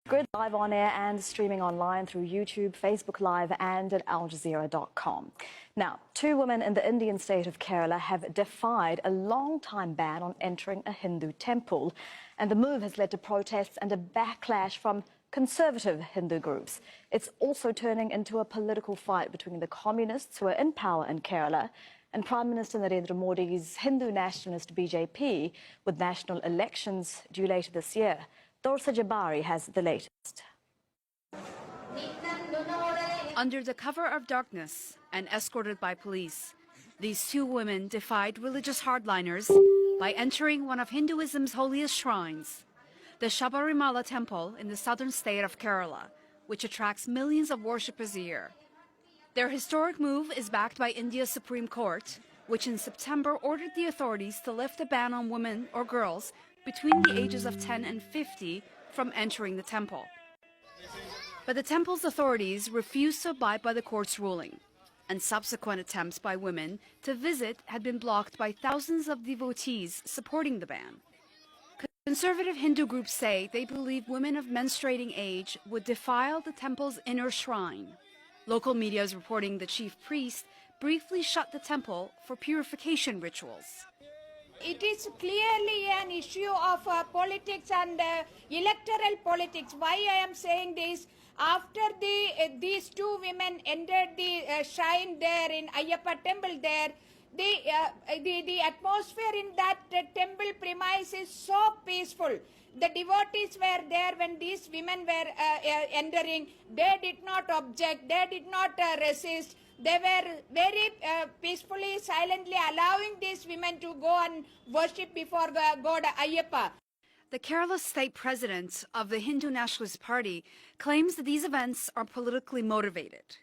Grid live on air and streaming online through YouTube, Facebook Live and at aljazeera.com. Now, two women in the Indian state of Kerala have defied a long-time ban on entering a Hindu temple. And the move has led to protests and a backlash from conservative Hindu groups. It's also turning into a political fight between the communists who are in power in Kerala and Prime Minister Narendra Modi's Hindu nationalist BJP, with national elections due later this year. Jabari has the latest. Under the cover of darkness and escorted by police, these two women defied religious hardliners by entering one of Hinduism's holiest shrines, the Sabarimala temple in the southern state of Kerala, which attracts millions of worshippers a year. Their historic move is backed by India's Supreme Court, which in September ordered the authorities to lift a ban on women or girls between the ages of 10 and 50 from entering the temple. But the temple's authorities refused to abide by the court's ruling, and subsequent attempts by women to visit had been blocked by thousands of devotees supporting the ban. Conservative Hindu groups say they believe women of menstruating age would defile the temple's inner shrine. Local media is reporting the chief priest briefly shut the temple for purification rituals. It is clearly an issue of politics and electoral politics. Why I am saying this? After these two women entered the shrine there in Ayyappa temple there, the atmosphere in that temple premise is so peaceful. The devotees were there when these women were entering. They did not object. They did not resist. They were very peacefully, silently allowing these women to go and worship before God Ayyappa. The Kerala state president of the Hindu Nationalist Party claims that these events are politically motivated.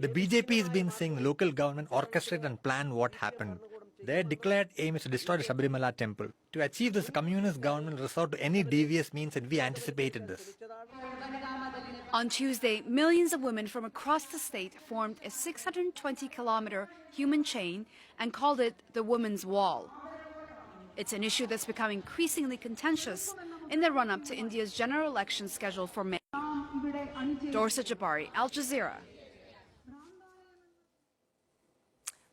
The BJP has been saying local government orchestrated and planned what happened. Their declared aim is to destroy the Sabarimala temple. To achieve this, the communist government resort to any devious means, and we anticipated this. On Tuesday, millions of women from across the state formed a 620-kilometer human chain and called it the Women's Wall. It's an issue that's become increasingly contentious in the run-up to India's general election scheduled for May. Jabari, Al Jazeera.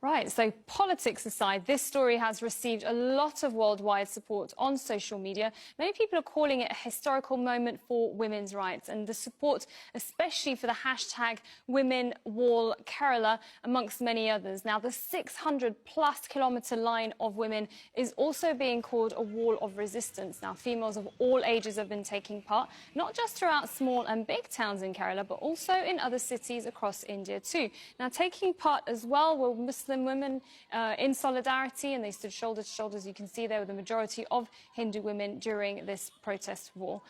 Right, so politics aside, this story has received a lot of worldwide support on social media. Many people are calling it a historical moment for women's rights, and the support, especially for the hashtag Women Wall Kerala, amongst many others. Now, the 600-plus kilometre line of women is also being called a wall of resistance. Now, females of all ages have been taking part, not just throughout small and big towns in Kerala, but also in other cities across India too. Now, taking part as well were Muslim women in solidarity, and they stood shoulder to shoulder, as you can see there, with the majority of Hindu women during this protest war.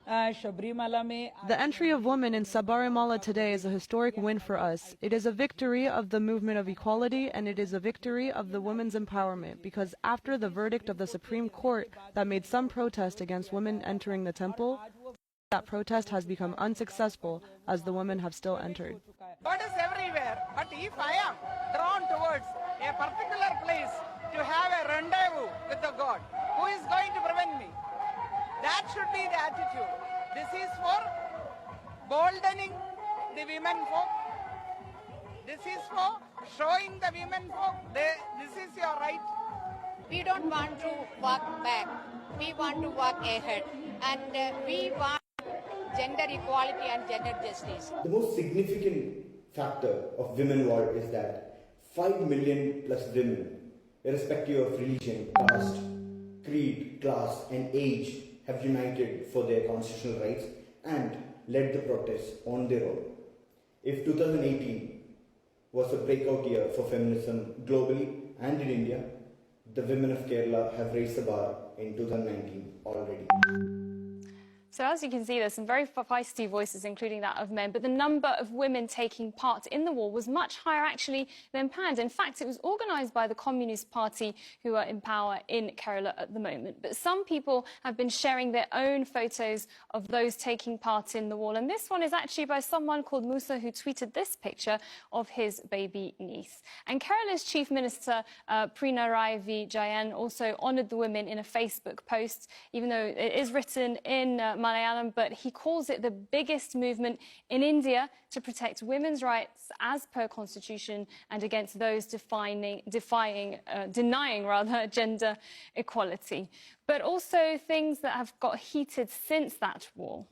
The entry of women in Sabarimala today is a historic win for us. It is a victory of the movement of equality, and it is a victory of the women's empowerment, because after the verdict of the Supreme Court that made some protest against women entering the temple, that protest has become unsuccessful as the women have still entered. God is everywhere, but if I am drawn towards a particular place to have a rendezvous with the God, who is going to prevent me? That should be the attitude. This is for boldening the women folk. This is for showing the women folk this is your right. We don't want to walk back. We want to walk ahead. And we want gender equality and gender justice. The most significant factor of Women War is that 5 million plus women, irrespective of religion, caste, creed, class and age, have united for their constitutional rights and led the protests on their own. If 2018 was a breakout year for feminism globally and in India, the women of Kerala have raised the bar in 2019 already. So as you can see, there's some very feisty voices, including that of men, but the number of women taking part in the wall was much higher, actually, than planned. In fact, it was organised by the Communist Party, who are in power in Kerala at the moment. But some people have been sharing their own photos of those taking part in the wall. And this one is actually by someone called Musa, who tweeted this picture of his baby niece. And Kerala's Chief Minister, Pinarayi Vijayan, also honoured the women in a Facebook post, even though it is written in Malayalam, but he calls it the biggest movement in India to protect women's rights as per constitution and against those denying gender equality. But also things that have got heated since that wall.